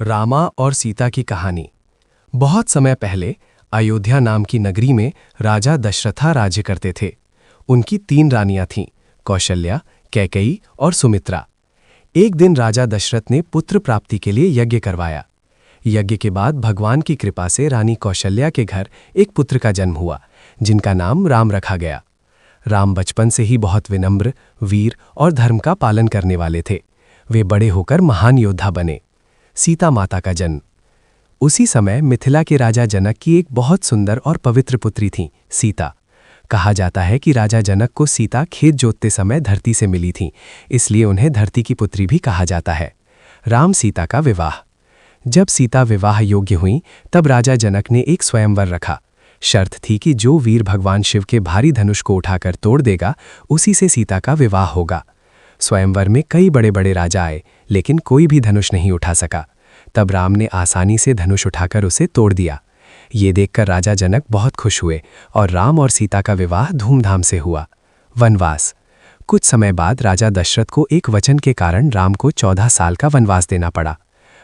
रामा और सीता की कहानी। बहुत समय पहले अयोध्या नाम की नगरी में राजा दशरथा राज्य करते थे। उनकी 3 रानियां थीं, कौशल्या, कैकेयी और सुमित्रा। एक दिन राजा दशरथ ने पुत्र प्राप्ति के लिए यज्ञ करवाया। यज्ञ के बाद भगवान की कृपा से रानी कौशल्या के घर एक पुत्र का जन्म हुआ, जिनका नाम राम रखा गया। राम बचपन से ही बहुत विनम्र, वीर और धर्म का पालन करने वाले थे। वे बड़े होकर महान योद्धा बने। सीता माता का जन्म। उसी समय मिथिला के राजा जनक की एक बहुत सुंदर और पवित्र पुत्री थी, सीता। कहा जाता है कि राजा जनक को सीता खेत जोतते समय धरती से मिली थी, इसलिए उन्हें धरती की पुत्री भी कहा जाता है। राम सीता का विवाह। जब सीता विवाह योग्य हुई तब राजा जनक ने एक स्वयंवर रखा। शर्त थी कि जो वीर भगवान शिव के भारी धनुष को उठाकर तोड़ देगा, उसी से सीता का विवाह होगा। स्वयंवर में कई बड़े बड़े राजा आए, लेकिन कोई भी धनुष नहीं उठा सका। तब राम ने आसानी से धनुष उठाकर उसे तोड़ दिया। ये देखकर राजा जनक बहुत खुश हुए और राम और सीता का विवाह धूमधाम से हुआ। वनवास। कुछ समय बाद राजा दशरथ को एक वचन के कारण राम को 14 साल का वनवास देना पड़ा।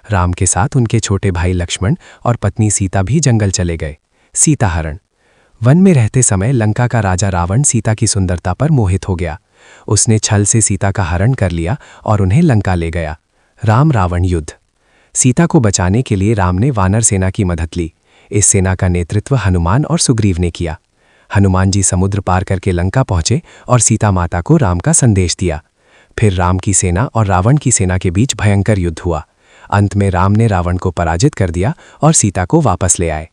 राम के साथ उनके छोटे भाई लक्ष्मण और पत्नी सीता भी जंगल चले गए। सीताहरण। वन में रहते समय लंका का राजा रावण सीता की सुंदरता पर मोहित हो गया। उसने छल से सीता का हरण कर लिया और उन्हें लंका ले गया। राम रावण युद्ध। सीता को बचाने के लिए राम ने वानर सेना की मदद ली। इस सेना का नेतृत्व हनुमान और सुग्रीव ने किया। हनुमान जी समुद्र पार करके लंका पहुंचे और सीता माता को राम का संदेश दिया। फिर राम की सेना और रावण की सेना के बीच भयंकर युद्ध हुआ। अंत में राम ने रावण को पराजित कर दिया और सीता को वापस ले आए।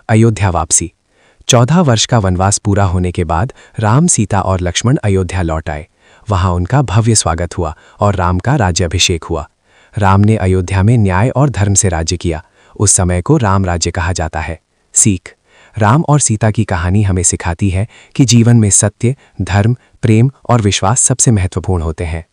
अयोध्या वापसी। 14 वर्ष का वनवास पूरा होने के बाद राम, सीता और लक्ष्मण अयोध्या लौट आए। वहां उनका भव्य स्वागत हुआ और राम का राज्याभिषेक हुआ। राम ने अयोध्या में न्याय और धर्म से राज्य किया। उस समय को राम राज्य कहा जाता है। सीख। राम और सीता की कहानी हमें सिखाती है कि जीवन में सत्य, धर्म, प्रेम और विश्वास सबसे महत्वपूर्ण होते हैं।